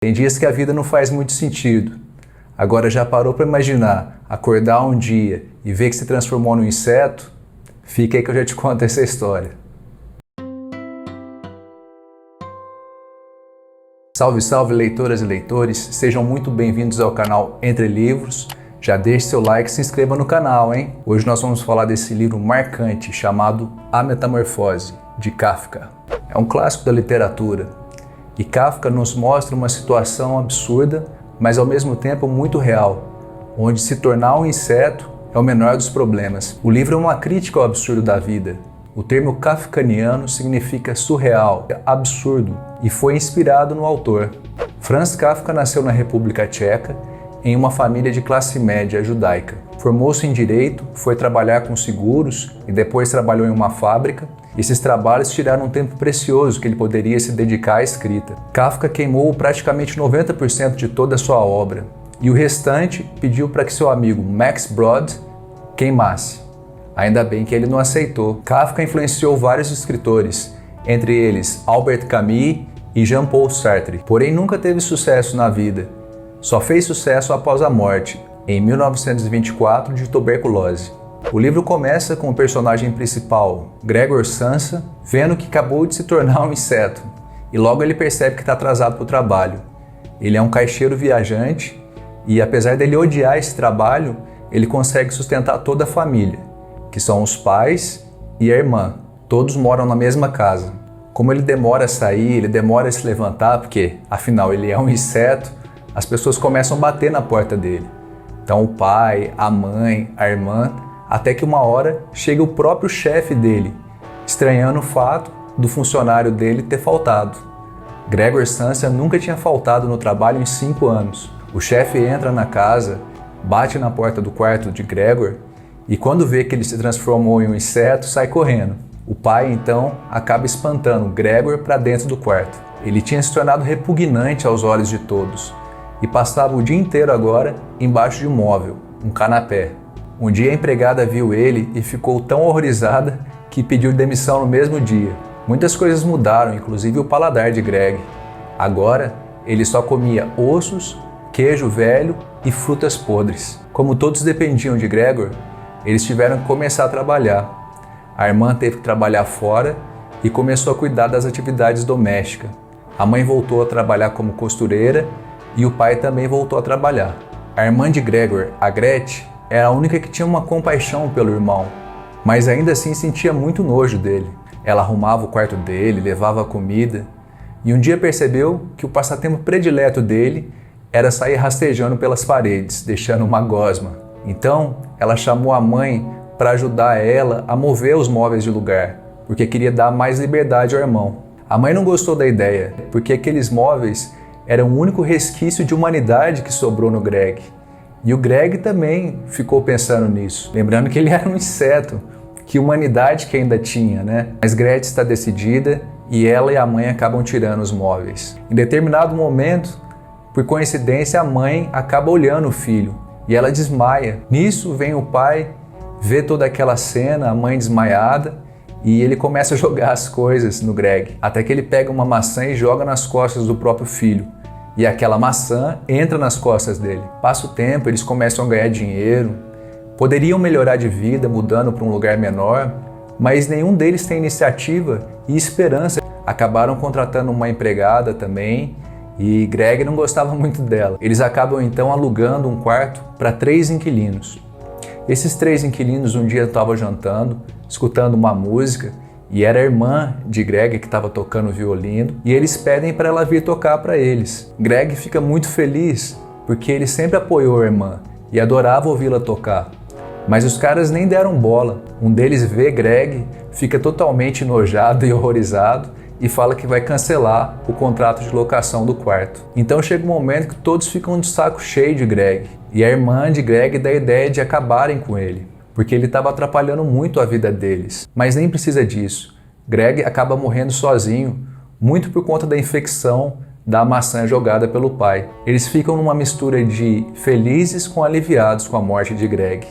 Tem dias que a vida não faz muito sentido. Agora já parou para imaginar acordar um dia e ver que se transformou num inseto? Fica aí que eu já te conto essa história. Salve, salve leitoras e leitores, sejam muito bem-vindos ao canal Entre Livros. Já deixe seu like e se inscreva no canal, hein? Hoje nós vamos falar desse livro marcante chamado A Metamorfose, de Kafka. É um clássico da literatura. E Kafka nos mostra uma situação absurda, mas ao mesmo tempo muito real, onde se tornar um inseto é o menor dos problemas. O livro é uma crítica ao absurdo da vida. O termo kafkaniano significa surreal, absurdo, e foi inspirado no autor. Franz Kafka nasceu na República Tcheca, em uma família de classe média judaica. Formou-se em Direito, foi trabalhar com seguros e depois trabalhou em uma fábrica. Esses trabalhos tiraram um tempo precioso que ele poderia se dedicar à escrita. Kafka queimou praticamente 90% de toda a sua obra e o restante pediu para que seu amigo Max Brod queimasse. Ainda bem que ele não aceitou. Kafka influenciou vários escritores, entre eles Albert Camus e Jean-Paul Sartre, porém nunca teve sucesso na vida. Só fez sucesso após a morte, em 1924, de tuberculose. O livro começa com o personagem principal, Gregor Samsa, vendo que acabou de se tornar um inseto, e logo ele percebe que está atrasado para o trabalho. Ele é um caixeiro viajante, e apesar dele odiar esse trabalho, ele consegue sustentar toda a família, que são os pais e a irmã. Todos moram na mesma casa. Como ele demora a sair, ele demora a se levantar, porque afinal ele é um inseto, as pessoas começam a bater na porta dele. Então o pai, a mãe, a irmã, até que uma hora chega o próprio chefe dele, estranhando o fato do funcionário dele ter faltado. Gregor Samsa nunca tinha faltado no trabalho em 5 anos. O chefe entra na casa, bate na porta do quarto de Gregor e quando vê que ele se transformou em um inseto, sai correndo. O pai então acaba espantando Gregor para dentro do quarto. Ele tinha se tornado repugnante aos olhos de todos e passava o dia inteiro agora embaixo de um móvel, um canapé. Um dia a empregada viu ele e ficou tão horrorizada que pediu demissão no mesmo dia. Muitas coisas mudaram, inclusive o paladar de Greg. Agora ele só comia ossos, queijo velho e frutas podres. Como todos dependiam de Gregor, eles tiveram que começar a trabalhar. A irmã teve que trabalhar fora e começou a cuidar das atividades domésticas. A mãe voltou a trabalhar como costureira e o pai também voltou a trabalhar. A irmã de Gregor, a Gretchen, era a única que tinha uma compaixão pelo irmão, mas ainda assim sentia muito nojo dele. Ela arrumava o quarto dele, levava comida, e um dia percebeu que o passatempo predileto dele era sair rastejando pelas paredes, deixando uma gosma. Então, ela chamou a mãe para ajudar ela a mover os móveis de lugar, porque queria dar mais liberdade ao irmão. A mãe não gostou da ideia, porque aqueles móveis eram o único resquício de humanidade que sobrou no Greg. E o Greg também ficou pensando nisso, lembrando que ele era um inseto, que humanidade que ainda tinha, né? Mas Gretchen está decidida e ela e a mãe acabam tirando os móveis. Em determinado momento, por coincidência, a mãe acaba olhando o filho e ela desmaia. Nisso vem o pai, vê toda aquela cena, a mãe desmaiada, e ele começa a jogar as coisas no Greg, até que ele pega uma maçã e joga nas costas do próprio filho. E aquela maçã entra nas costas dele. Passa o tempo, eles começam a ganhar dinheiro, poderiam melhorar de vida mudando para um lugar menor, mas nenhum deles tem iniciativa e esperança. Acabaram contratando uma empregada também e Greg não gostava muito dela. Eles acabam então alugando um quarto para 3 inquilinos. Esses 3 inquilinos um dia estavam jantando, escutando uma música, e era a irmã de Greg que estava tocando violino, e eles pedem para ela vir tocar para eles. Greg fica muito feliz, porque ele sempre apoiou a irmã e adorava ouvi-la tocar. Mas os caras nem deram bola. Um deles vê Greg, fica totalmente enojado e horrorizado e fala que vai cancelar o contrato de locação do quarto. Então chega um momento que todos ficam de saco cheio de Greg, e a irmã de Greg dá a ideia de acabarem com ele, porque ele estava atrapalhando muito a vida deles. Mas nem precisa disso. Greg acaba morrendo sozinho, muito por conta da infecção da maçã jogada pelo pai. Eles ficam numa mistura de felizes com aliviados com a morte de Greg.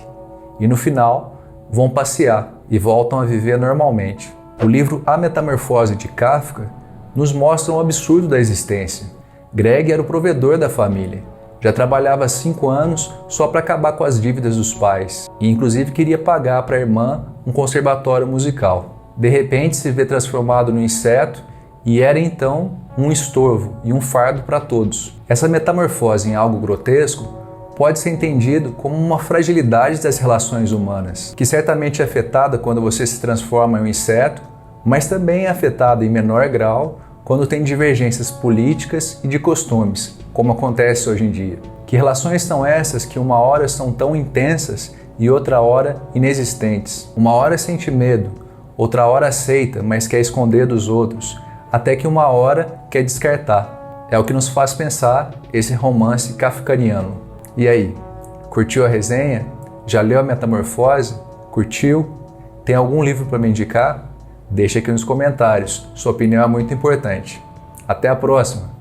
E no final, vão passear e voltam a viver normalmente. O livro A Metamorfose, de Kafka nos mostra um absurdo da existência. Greg era o provedor da família. Já trabalhava há 5 anos só para acabar com as dívidas dos pais e inclusive queria pagar para a irmã um conservatório musical. De repente se vê transformado num inseto e era então um estorvo e um fardo para todos. Essa metamorfose em algo grotesco pode ser entendido como uma fragilidade das relações humanas, que certamente é afetada quando você se transforma em um inseto, mas também é afetada em menor grau quando tem divergências políticas e de costumes, como acontece hoje em dia. Que relações são essas que uma hora são tão intensas e outra hora inexistentes? Uma hora sente medo, outra hora aceita, mas quer esconder dos outros, até que uma hora quer descartar. É o que nos faz pensar esse romance kafkaniano. E aí, curtiu a resenha? Já leu a Metamorfose? Curtiu? Tem algum livro para me indicar? Deixa aqui nos comentários, sua opinião é muito importante. Até a próxima!